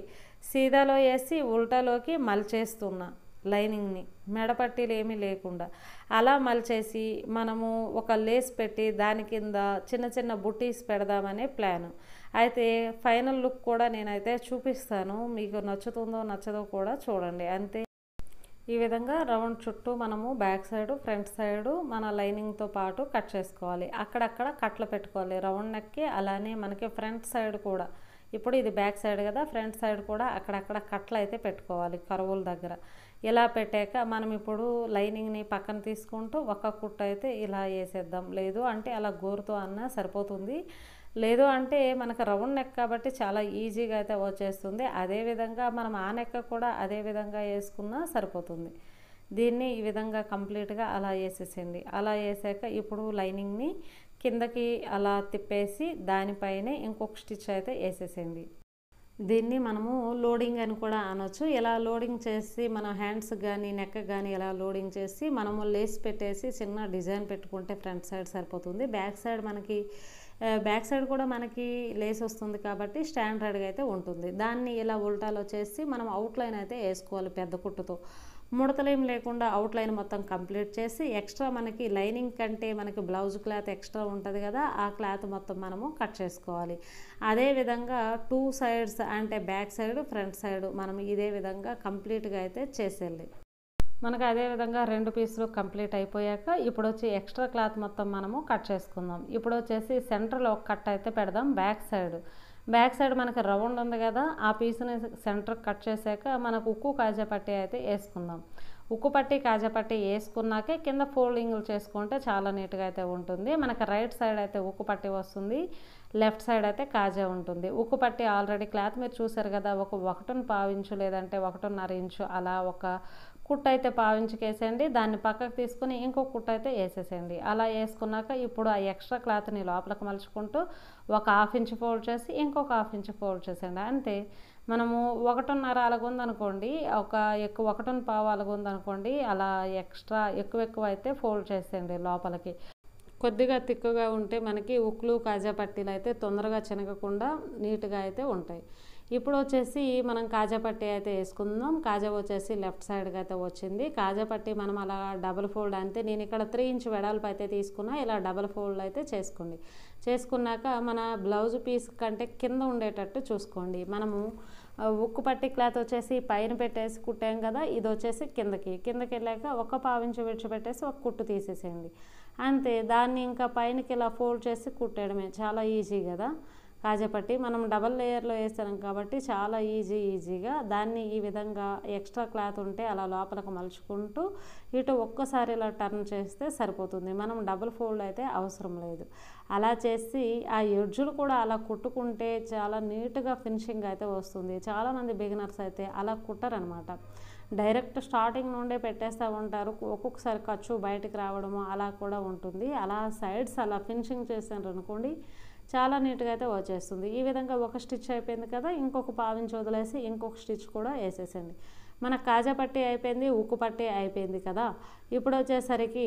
సీదాలో వేసి ఉల్టాలోకి మలిచేస్తున్నా లైనింగ్ని, మెడపట్టీలు ఏమీ లేకుండా అలా మలిచేసి మనము ఒక లేస్ పెట్టి దాని కింద చిన్న చిన్న బుటీస్ పెడదామనే ప్లాను. అయితే ఫైనల్ లుక్ కూడా నేనైతే చూపిస్తాను. మీకు నచ్చుతుందో నచ్చదో కూడా చూడండి. అంతే. ఈ విధంగా రౌండ్ చుట్టూ మనము బ్యాక్ సైడు ఫ్రంట్ సైడు మన లైనింగ్తో పాటు కట్ చేసుకోవాలి. అక్కడక్కడ కట్లు పెట్టుకోవాలి రౌండ్ నెక్కి. అలానే మనకి ఫ్రంట్ సైడ్ కూడా ఇప్పుడు ఇది బ్యాక్ సైడ్ కదా, ఫ్రంట్ సైడ్ కూడా అక్కడక్కడ కట్లు అయితే పెట్టుకోవాలి కరువుల దగ్గర. ఇలా పెట్టాక మనం ఇప్పుడు లైనింగ్ని పక్కన తీసుకుంటూ ఒక కుట్టు అయితే ఇలా వేసేద్దాం. లేదు అంటే అలా గోరుతో అన్నా సరిపోతుంది. లేదు అంటే మనకు రౌండ్ నెక్ కాబట్టి చాలా ఈజీగా అయితే వచ్చేస్తుంది. అదేవిధంగా మనం ఆ నెక్ కూడా అదే విధంగా వేసుకున్నా సరిపోతుంది. దీన్ని ఈ విధంగా కంప్లీట్గా అలా వేసేసేయండి. అలా వేసాక ఇప్పుడు లైనింగ్ని కిందకి అలా తిప్పేసి దానిపైనే ఇంకొక స్టిచ్ అయితే వేసేసేయండి. దీన్ని మనము లోడింగ్ అని కూడా అనొచ్చు. ఇలా లోడింగ్ చేసి మన హ్యాండ్స్ కానీ నెక్ కానీ ఇలా లోడింగ్ చేసి మనము లేస్ పెట్టేసి చిన్న డిజైన్ పెట్టుకుంటే ఫ్రంట్ సైడ్ సరిపోతుంది. బ్యాక్ సైడ్ కూడా మనకి లేస్ వస్తుంది కాబట్టి స్టాండర్డ్గా అయితే ఉంటుంది. దాన్ని ఇలా ఉల్టాలో చేసి మనం అవుట్లైన్ అయితే వేసుకోవాలి పెద్ద కుట్టుతో. ముడతలేం లేకుండా అవుట్లైన్ మొత్తం కంప్లీట్ చేసి ఎక్స్ట్రా మనకి లైనింగ్ కంటే మనకి బ్లౌజ్ క్లాత్ ఎక్స్ట్రా ఉంటుంది కదా, ఆ క్లాత్ మొత్తం మనము కట్ చేసుకోవాలి. అదేవిధంగా 2 సైడ్స్ అంటే బ్యాక్ సైడ్ ఫ్రంట్ సైడ్ మనం ఇదే విధంగా కంప్లీట్గా అయితే చేసేయాలి. మనకు అదేవిధంగా 2 పీసులు కంప్లీట్ అయిపోయాక ఇప్పుడు వచ్చి ఎక్స్ట్రా క్లాత్ మొత్తం మనము కట్ చేసుకుందాం. ఇప్పుడు వచ్చేసి సెంటర్లో ఒక కట్ అయితే పెడదాం. బ్యాక్ సైడ్ మనకు రౌండ్ ఉంది కదా, ఆ పీస్ని సెంటర్ కట్ చేసాక మనకు ఉక్కు కాజా పట్టీ అయితే వేసుకుందాం. ఉక్కు పట్టీ కాజా పట్టీ వేసుకున్నాకే కింద ఫోల్డింగ్లు చేసుకుంటే చాలా నీట్గా అయితే ఉంటుంది. మనకు రైట్ సైడ్ అయితే ఉక్కు పట్టీ వస్తుంది, లెఫ్ట్ సైడ్ అయితే కాజా ఉంటుంది. ఉక్కు పట్టీ ఆల్రెడీ క్లాత్ మీరు చూసారు కదా, ఒక 1.25 ఇంచు లేదంటే 1.5 ఇంచు అలా ఒక కుట్టు అయితే పావించుకి వేసేయండి. దాన్ని పక్కకు తీసుకుని ఇంకో కుట్టు అయితే వేసేసేయండి. అలా వేసుకున్నాక ఇప్పుడు ఆ ఎక్స్ట్రా క్లాత్ని లోపలికి మలుచుకుంటూ ఒక 1/2 ఇంచ్ ఫోల్డ్ చేసి ఇంకొక 1/2 ఇంచ్ ఫోల్డ్ చేసేయండి. అంతే. మనము 1.5 అలాగుందనుకోండి, ఒక 1.25 అలాగుందనుకోండి, అలా ఎక్స్ట్రా ఎక్కువ అయితే ఫోల్డ్ చేసేయండి లోపలికి. కొద్దిగా తిక్కుగా ఉంటే మనకి ఉక్లు కాజా పట్టీలు అయితే తొందరగా చినగకుండా నీట్గా అయితే ఉంటాయి. ఇప్పుడు వచ్చేసి మనం కాజా పట్టీ అయితే వేసుకుందాం. కాజా వచ్చేసి లెఫ్ట్ సైడ్గా అయితే వచ్చింది. కాజా పట్టీ మనం అలా డబుల్ ఫోల్డ్ అంటే నేను ఇక్కడ 3 ఇంచ్ వెడల్పు అయితే తీసుకున్నా. ఇలా డబుల్ ఫోల్డ్ అయితే చేసుకోండి. చేసుకున్నాక మన బ్లౌజ్ పీస్ కంటే కింద ఉండేటట్టు చూసుకోండి. మనము ఉక్కు పట్టీ క్లాత్ వచ్చేసి పైన పెట్టేసి కుట్టాం కదా, ఇది వచ్చేసి కిందకి వెళ్ళాక ఒక 1/4 ఇంచ్ విడిచిపెట్టేసి ఒక కుట్టు తీసేసేయండి. అంతే. దాన్ని ఇంకా పైనకి ఇలా ఫోల్డ్ చేసి కుట్టేయడమే. చాలా ఈజీ కదా కాజా పట్టీ. మనం డబల్ లేయర్లో వేస్తాం కాబట్టి చాలా ఈజీగా దాన్ని ఈ విధంగా ఎక్స్ట్రా క్లాత్ ఉంటే అలా లోపలికి మలుచుకుంటూ ఇటు ఒక్కసారి ఇలా టర్న్ చేస్తే సరిపోతుంది. మనం డబుల్ ఫోల్డ్ అయితే అవసరం లేదు. అలా చేసి ఆ ఎడ్జులు కూడా అలా కుట్టుకుంటే చాలా నీట్గా ఫినిషింగ్ అయితే వస్తుంది. చాలామంది బిగినర్స్ అయితే అలా కుట్టరనమాట. డైరెక్ట్ స్టార్టింగ్ నుండే పెట్టేస్తూ ఉంటారు. ఒక్కొక్కసారి ఖర్చు బయటకు రావడము అలా కూడా ఉంటుంది. అలా సైడ్స్ అలా ఫినిషింగ్ చేశారు అనుకోండి, చాలా నీట్గా అయితే వచ్చేస్తుంది. ఈ విధంగా ఒక స్టిచ్ అయిపోయింది కదా, ఇంకొక 1/4 ఇంచ్ వదిలేసి ఇంకొక స్టిచ్ కూడా వేసేసండి. మన కాజా పట్టీ అయిపోయింది, ఉక్కు పట్టీ అయిపోయింది కదా. ఇప్పుడు వచ్చేసరికి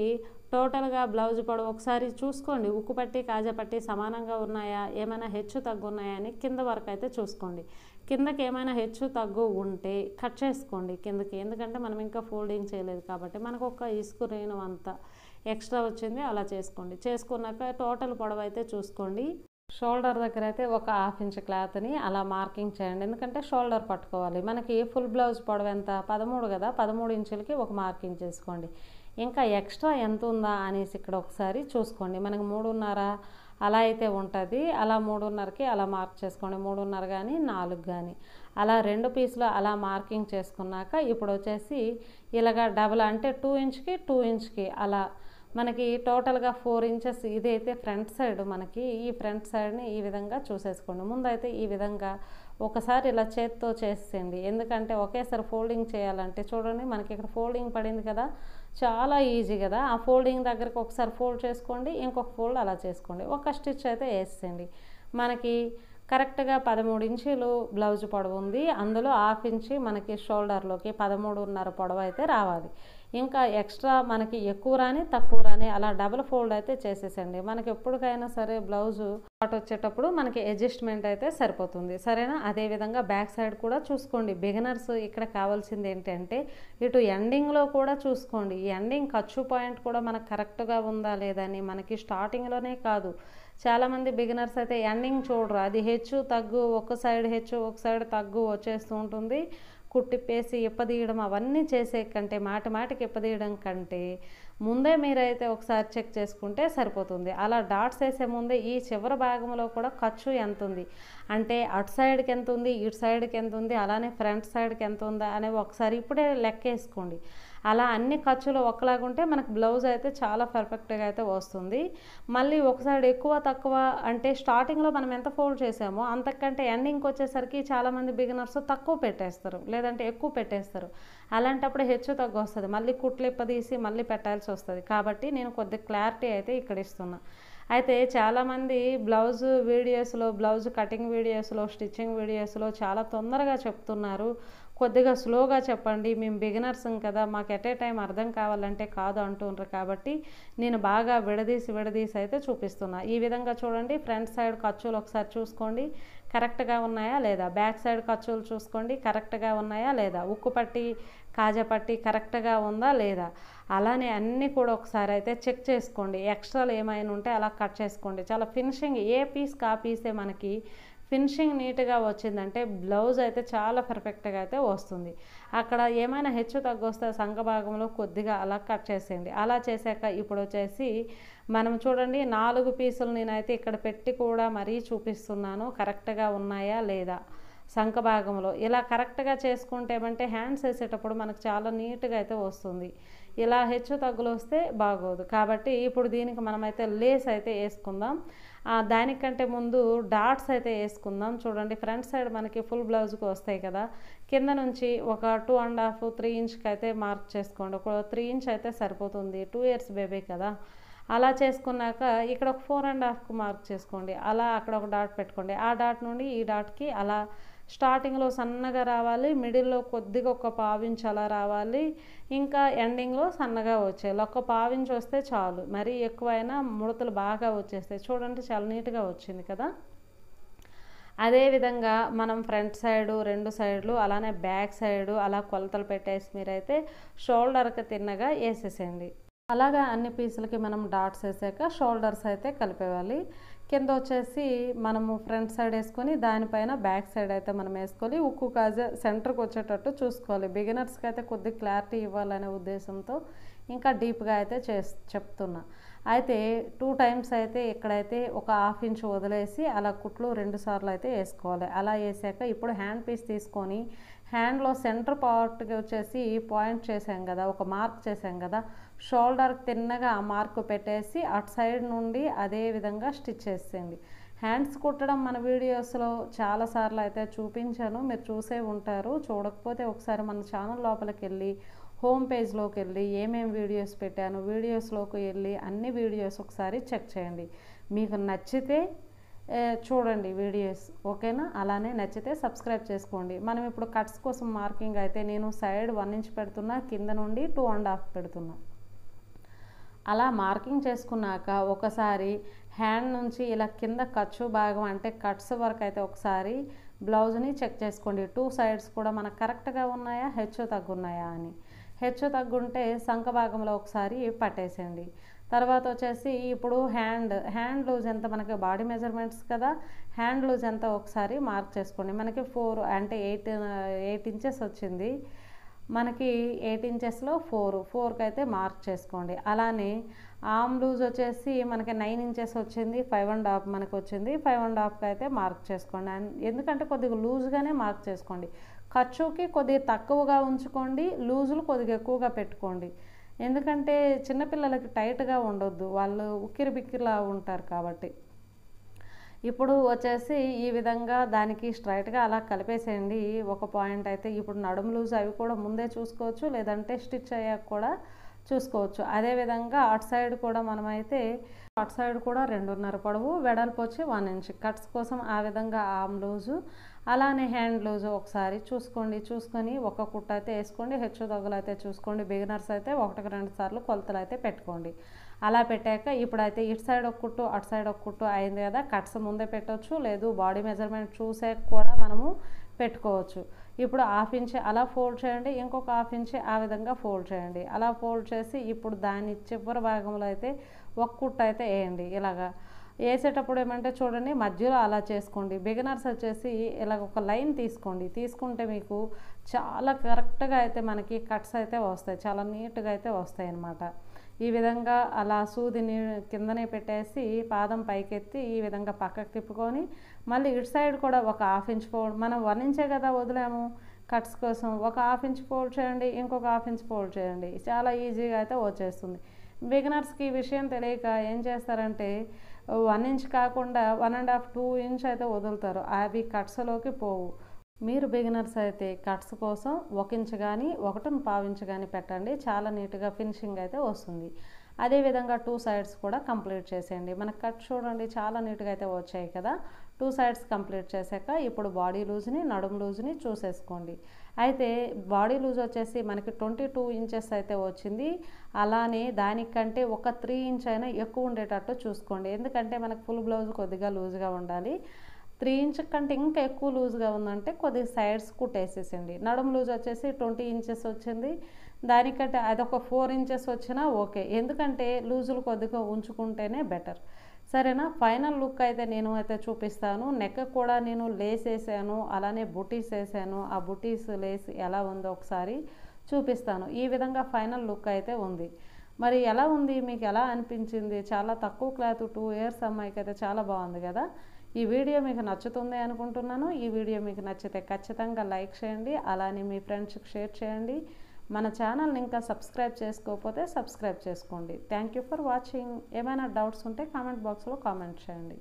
టోటల్గా బ్లౌజ్ పొడవు ఒకసారి చూసుకోండి. ఉక్కు పట్టీ కాజా పట్టీ సమానంగా ఉన్నాయా, ఏమైనా హెచ్చు తగ్గు ఉన్నాయా అని కింద వరకు అయితే చూసుకోండి. కిందకి ఏమైనా హెచ్చు తగ్గు ఉంటే కట్ చేసుకోండి కిందకి. ఎందుకంటే మనం ఇంకా ఫోల్డింగ్ చేయలేదు కాబట్టి మనకు ఒక ఇసుకు రేణు అంత ఎక్స్ట్రా వచ్చింది. అలా చేసుకోండి. చేసుకున్నాక టోటల్ పొడవు అయితే చూసుకోండి. షోల్డర్ దగ్గర అయితే ఒక 1/2 ఇంచ్ క్లాత్ని అలా మార్కింగ్ చేయండి. ఎందుకంటే షోల్డర్ పట్టుకోవాలి. మనకి ఫుల్ బ్లౌజ్ పొడవు ఎంత 13 కదా, 13 ఇంచులకి ఒక మార్కింగ్ చేసుకోండి. ఇంకా ఎక్స్ట్రా ఎంత ఉందా అనేసి ఇక్కడ ఒకసారి చూసుకోండి. మనకి 3.5 అలా అయితే ఉంటుంది. అలా 3.5కి అలా మార్క్ చేసుకోండి. 3.5 కానీ 4 కానీ అలా 2 పీసులు అలా మార్కింగ్ చేసుకున్నాక ఇప్పుడు వచ్చేసి ఇలాగా డబుల్ అంటే 2 ఇంచ్కి 2 ఇంచ్కి అలా మనకి టోటల్గా 4 ఇంచెస్. ఇదైతే ఫ్రంట్ సైడ్. మనకి ఈ ఫ్రంట్ సైడ్ని ఈ విధంగా చూసేసుకోండి. ముందైతే ఈ విధంగా ఒకసారి ఇలా చేత్తో చేసేయండి. ఎందుకంటే ఒకేసారి ఫోల్డింగ్ చేయాలంటే చూడండి మనకి ఇక్కడ ఫోల్డింగ్ పడింది కదా, చాలా ఈజీ కదా. ఆ ఫోల్డింగ్ దగ్గరకు ఒకసారి ఫోల్డ్ చేసుకోండి, ఇంకొక ఫోల్డ్ అలా చేసుకోండి. ఒక స్టిచ్ అయితే వేసేయండి. మనకి కరెక్ట్గా 13 ఇంచులు బ్లౌజ్ పొడవు ఉంది. అందులో 1/2 ఇంచు మనకి షోల్డర్లోకి 13.5 పొడవు అయితే రావాలి. ఇంకా ఎక్స్ట్రా మనకి ఎక్కువ రాని తక్కువ రాని అలా డబుల్ ఫోల్డ్ అయితే చేసేసండి. మనకి ఎప్పటికైనా సరే బ్లౌజు పాటు వచ్చేటప్పుడు మనకి అడ్జస్ట్మెంట్ అయితే సరిపోతుంది. సరేనా. అదేవిధంగా బ్యాక్ సైడ్ కూడా చూసుకోండి. బిగినర్స్ ఇక్కడ కావాల్సింది ఏంటంటే ఇటు ఎండింగ్లో కూడా చూసుకోండి. ఈ ఎండింగ్ ఖర్చు పాయింట్ కూడా మనకు కరెక్ట్గా ఉందా లేదని మనకి స్టార్టింగ్లోనే కాదు, చాలామంది బిగినర్స్ అయితే ఎండింగ్ చూడరు. అది హెచ్చు తగ్గు, ఒక సైడ్ హెచ్చు ఒక సైడ్ తగ్గు వచ్చేస్తూ ఉంటుంది. కుట్టిప్పేసి ఇప్పదీయడం అవన్నీ చేసే కంటే మాటికి ఇప్పదీయడం కంటే ముందే మీరైతే ఒకసారి చెక్ చేసుకుంటే సరిపోతుంది. అలా డాట్స్ వేసే ముందే ఈ చివరి భాగంలో కూడా ఖర్చు ఎంత ఉంది అంటే అటు సైడ్కి ఎంత ఉంది, ఇటు సైడ్కి ఎంత ఉంది, అలానే ఫ్రంట్ సైడ్కి ఎంత ఉందా అనేవి ఒకసారి ఇప్పుడే లెక్కేసుకోండి. అలా అన్ని ఖర్చులు ఒకలాగుంటే మనకు బ్లౌజ్ అయితే చాలా పర్ఫెక్ట్గా అయితే వస్తుంది. మళ్ళీ ఒక సైడ్ ఎక్కువ తక్కువ అంటే స్టార్టింగ్లో మనం ఎంత ఫోల్డ్ చేసామో అంతకంటే ఎండింగ్కి వచ్చేసరికి చాలామంది బిగినర్స్ తక్కువ పెట్టేస్తారు, లేదంటే ఎక్కువ పెట్టేస్తారు. అలాంటప్పుడు హెచ్చు తగ్గు వస్తుంది. మళ్ళీ కుట్లు ఇప్పదీసి మళ్ళీ పెట్టాల్సి వస్తుంది. కాబట్టి నేను కొద్ది క్లారిటీ అయితే ఇక్కడ ఇస్తున్నా. అయితే చాలామంది బ్లౌజ్ వీడియోస్లో, బ్లౌజ్ కటింగ్ వీడియోస్లో, స్టిచ్చింగ్ వీడియోస్లో చాలా తొందరగా చెప్తున్నారు. కొద్దిగా స్లోగా చెప్పండి, మేము బిగినర్సం కదా, మాకు ఎట్ ఏ టైం అర్థం కావాలంటే కాదు అంటుండ్రు. కాబట్టి నేను బాగా విడదీసి అయితే చూపిస్తున్నా. ఈ విధంగా చూడండి. ఫ్రంట్ సైడ్ ఖర్చులు ఒకసారి చూసుకోండి కరెక్ట్గా ఉన్నాయా లేదా, బ్యాక్ సైడ్ ఖర్చులు చూసుకోండి కరెక్ట్గా ఉన్నాయా లేదా, ఉక్కు పట్టి కాజా పట్టి కరెక్ట్గా ఉందా లేదా, అలానే అన్నీ కూడా ఒకసారి అయితే చెక్ చేసుకోండి. ఎక్స్ట్రాలు ఏమైనా ఉంటే అలా కట్ చేసుకోండి. చాలా ఫినిషింగ్ ఏ పీస్కి ఆ పీసే మనకి ఫినిషింగ్ నీట్గా వచ్చిందంటే బ్లౌజ్ అయితే చాలా పర్ఫెక్ట్గా అయితే వస్తుంది. అక్కడ ఏమైనా హెచ్చు తగ్గు వస్తే సంఘ భాగంలో కొద్దిగా అలా కట్ చేసేయండి. అలా చేశాక ఇప్పుడు వచ్చేసి మనం చూడండి 4 పీసులు నేనైతే ఇక్కడ పెట్టి కూడా మరీ చూపిస్తున్నాను కరెక్ట్గా ఉన్నాయా లేదా సంఖ భాగంలో. ఇలా కరెక్ట్గా చేసుకుంటే ఏమంటే హ్యాండ్స్ వేసేటప్పుడు మనకు చాలా నీట్గా అయితే వస్తుంది. ఇలా హెచ్చు తగ్గులు వస్తే బాగోదు. కాబట్టి ఇప్పుడు దీనికి మనమైతే లేస్ అయితే వేసుకుందాం. దానికంటే ముందు డాట్స్ అయితే వేసుకుందాం. చూడండి ఫ్రంట్ సైడ్ మనకి ఫుల్ బ్లౌజ్కి వస్తాయి కదా, కింద నుంచి ఒక 2.5 3 ఇంచ్కి అయితే మార్క్ చేసుకోండి. ఒక 3 ఇంచ్ అయితే సరిపోతుంది, 2 ఇయర్స్ బేబీ కదా. అలా చేసుకున్నాక ఇక్కడ ఒక 4.5కు మార్క్ చేసుకోండి. అలా అక్కడ ఒక డాట్ పెట్టుకోండి. ఆ డాట్ నుండి ఈ డాట్కి అలా స్టార్టింగ్లో సన్నగా రావాలి, మిడిల్లో కొద్దిగా ఒక పావించి అలా రావాలి, ఇంకా ఎండింగ్లో సన్నగా వచ్చేయాలి. ఒక పావించి వస్తే చాలు, మరీ ఎక్కువైనా ముడతలు బాగా వచ్చేస్తాయి. చూడండి చాలా నీట్గా వచ్చింది కదా. అదేవిధంగా మనం ఫ్రంట్ సైడు 2 సైడ్లు అలానే బ్యాక్ సైడు అలా కొలతలు పెట్టేసి మీరైతే షోల్డర్కి తిన్నగా వేసేసేయండి. అలాగా అన్ని పీసులకి మనం డాట్స్ వేసాక షోల్డర్స్ అయితే కలిపేవాలి. కింద వచ్చేసి మనము ఫ్రంట్ సైడ్ వేసుకొని దానిపైన బ్యాక్ సైడ్ అయితే మనం వేసుకోవాలి. ఉక్కు కాజా సెంటర్కి వచ్చేటట్టు చూసుకోవాలి. బిగినర్స్కి అయితే కొద్దిగా క్లారిటీ ఇవ్వాలనే ఉద్దేశంతో ఇంకా డీప్గా అయితే చెప్తున్నా. అయితే 2 టైమ్స్ అయితే ఇక్కడైతే ఒక 1/2 ఇంచ్ వదిలేసి అలా కుట్లు 2 సార్లు అయితే వేసుకోవాలి. అలా వేసాక ఇప్పుడు హ్యాండ్ పీస్ తీసుకొని హ్యాండ్లో సెంటర్ పార్ట్కి వచ్చేసి పాయింట్ చేసాం కదా, ఒక మార్క్ చేసాం కదా, షోల్డర్కి తిన్నగా ఆ మార్క్ పెట్టేసి అటు సైడ్ నుండి అదే విధంగా స్టిచ్ చేసేయండి. హ్యాండ్స్ కుట్టడం మన వీడియోస్లో చాలాసార్లు అయితే చూపించాను, మీరు చూసే ఉంటారు. చూడకపోతే ఒకసారి మన ఛానల్ లోపలికి వెళ్ళి హోమ్ పేజ్లోకి వెళ్ళి ఏమేమి వీడియోస్ పెట్టాను వీడియోస్లోకి వెళ్ళి అన్ని వీడియోస్ ఒకసారి చెక్ చేయండి. మీకు నచ్చితే చూడండి వీడియోస్, ఓకేనా. అలానే నచ్చితే సబ్స్క్రైబ్ చేసుకోండి. మనం ఇప్పుడు కట్స్ కోసం మార్కింగ్ అయితే నేను సైడ్ 1 ఇంచ్ పెడుతున్నా, కింద నుండి 2.5 పెడుతున్నా. అలా మార్కింగ్ చేసుకున్నాక ఒకసారి హ్యాండ్ నుంచి ఇలా కింద ఖర్చు భాగం అంటే కట్స్ వరకు అయితే ఒకసారి బ్లౌజ్ని చెక్ చేసుకోండి. 2 సైడ్స్ కూడా మనకు కరెక్ట్గా ఉన్నాయా, హెచ్చు తగ్గున్నాయా అని. హెచ్చు తగ్గుంటే సంఖ భాగంలో ఒకసారి పట్టేసేయండి. తర్వాత వచ్చేసి ఇప్పుడు హ్యాండ్ లూజ్ ఎంత, మనకి బాడీ మెజర్మెంట్స్ కదా, హ్యాండ్ లూజ్ ఎంత ఒకసారి మార్క్ చేసుకోండి. మనకి 4 అంటే 8 ఇంచెస్ వచ్చింది. మనకి 8 ఇంచెస్లో 4కి అయితే మార్క్ చేసుకోండి. అలానే ఆర్మ్ లూజ్ వచ్చేసి మనకి 9 ఇంచెస్ వచ్చింది, 5.5 మనకు వచ్చింది. 5.5కి అయితే మార్క్ చేసుకోండి. ఎందుకంటే కొద్దిగా లూజ్గానే మార్క్ చేసుకోండి. ఖర్చుకి కొద్దిగా తక్కువగా ఉంచుకోండి, లూజులు కొద్దిగా ఎక్కువగా పెట్టుకోండి. ఎందుకంటే చిన్నపిల్లలకి టైట్గా ఉండొద్దు, వాళ్ళు ఉక్కిరి బిక్కిరిలా ఉంటారు కాబట్టి. ఇప్పుడు వచ్చేసి ఈ విధంగా దానికి స్ట్రైట్గా అలా కలిపేసేయండి. ఒక పాయింట్ అయితే ఇప్పుడు నడుము లూజ్ అవి కూడా ముందే చూసుకోవచ్చు, లేదంటే స్టిచ్ అయ్యాక కూడా చూసుకోవచ్చు. అదేవిధంగా అటు సైడ్ కూడా మనమైతే అటు సైడ్ కూడా 2.5 పొడవు, వెడల్పు వచ్చి 1 ఇంచ్ కట్స్ కోసం ఆ విధంగా ఆర్మ్ లూజు అలానే హ్యాండ్ లూజు ఒకసారి చూసుకొని ఒక కుట్టు అయితే వేసుకోండి. హెచ్చు తగ్గులు అయితే చూసుకోండి. బిగినర్స్ అయితే 1-2 సార్లు కొలతలు అయితే పెట్టుకోండి. అలా పెట్టాక ఇప్పుడైతే ఇటు సైడ్ ఒక కుట్టు అటు సైడ్ ఒక కుట్టు అయింది కదా. కట్స్ ముందే పెట్టవచ్చు, లేదు బాడీ మెజర్మెంట్ చూసాక కూడా మనము పెట్టుకోవచ్చు. ఇప్పుడు 1/2 ఇంచ్ అలా ఫోల్డ్ చేయండి, ఇంకొక 1/2 ఇంచ్ ఆ విధంగా ఫోల్డ్ చేయండి. అలా ఫోల్డ్ చేసి ఇప్పుడు దాని చివరి భాగంలో అయితే ఒక కుట్టు అయితే వేయండి. ఇలాగా వేసేటప్పుడు ఏమంటే చూడండి మధ్యలో అలా చేసుకోండి. బిగినర్స్ వచ్చేసి ఇలాగ ఒక లైన్ తీసుకుంటే మీకు చాలా కరెక్ట్గా అయితే మనకి కట్స్ అయితే వస్తాయి, చాలా నీట్గా అయితే వస్తాయి అన్నమాట. ఈ విధంగా అలా సూదిని కిందనే పెట్టేసి పాదం పైకెత్తి ఈ విధంగా పక్కకు తిప్పుకొని మళ్ళీ ఇటు సైడ్ కూడా ఒక 1/2 ఇంచ్ ఫోల్డ్, మనం 1 ఇంచే కదా వదిలాము కట్స్ కోసం, ఒక 1/2 ఇంచ్ ఫోల్డ్ చేయండి, ఇంకొక 1/2 ఇంచ్ ఫోల్డ్ చేయండి. చాలా ఈజీగా అయితే వచ్చేస్తుంది. బిగినర్స్కి ఈ విషయం తెలియక ఏం చేస్తారంటే 1 ఇంచ్ కాకుండా 1.5 2 ఇంచ్ అయితే వదులుతారు, అవి కట్స్లోకి పోవు. మీరు బిగినర్స్ అయితే కట్స్ కోసం 1 ఇంచ్ కానీ 1.5 ఇంచ్ కానీ పెట్టండి, చాలా నీట్గా ఫినిషింగ్ అయితే వస్తుంది. అదేవిధంగా 2 సైడ్స్ కూడా కంప్లీట్ చేసేయండి. మనకు కట్ చూడండి చాలా నీట్గా అయితే వచ్చాయి కదా. 2 సైడ్స్ కంప్లీట్ చేశాక ఇప్పుడు బాడీ లూజ్ని నడుము లూజ్ని చూసేసుకోండి. అయితే బాడీ లూజ్ వచ్చేసి మనకి 22 ఇంచెస్ అయితే వచ్చింది. అలానే దానికంటే ఒక 3 ఇంచ్ అయినా ఎక్కువ ఉండేటట్టు చూసుకోండి, ఎందుకంటే మనకు ఫుల్ బ్లౌజ్ కొద్దిగా లూజ్గా ఉండాలి. 3 ఇంచ్ కంటే ఇంకా ఎక్కువ లూజ్గా ఉందంటే కొద్దిగా సైడ్స్ కుట్టేసేసండి. నడుము లూజ్ వచ్చేసి 20 ఇంచెస్ వచ్చింది, దానికంటే అదొక 4 ఇంచెస్ వచ్చినా ఓకే, ఎందుకంటే లూజులు కొద్దిగా ఉంచుకుంటేనే బెటర్. సరేనా. ఫైనల్ లుక్ అయితే నేను అయితే చూపిస్తాను. నెక్ కూడా నేను లేస్ వేసాను, అలానే బుటీస్ వేసాను. ఆ బుటీస్ లేస్ ఎలా ఉందో ఒకసారి చూపిస్తాను. ఈ విధంగా ఫైనల్ లుక్ అయితే ఉంది. మరి ఎలా ఉంది, మీకు ఎలా అనిపించింది? చాలా తక్కువ క్లాత్ 2 ఇయర్స్ అమ్మాయికి అయితే చాలా బాగుంది కదా. ఈ వీడియో మీకు నచ్చుతుంది అనుకుంటున్నాను. ఈ వీడియో మీకు నచ్చితే ఖచ్చితంగా లైక్ చేయండి, అలానే మీ ఫ్రెండ్స్కి షేర్ చేయండి. మన ఛానల్ని ఇంకా సబ్స్క్రైబ్ చేసుకోకపోతే సబ్స్క్రైబ్ చేసుకోండి. Thank you for watching. ఏమైనా డౌట్స్ ఉంటే కామెంట్ బాక్స్లో కామెంట్ చేయండి.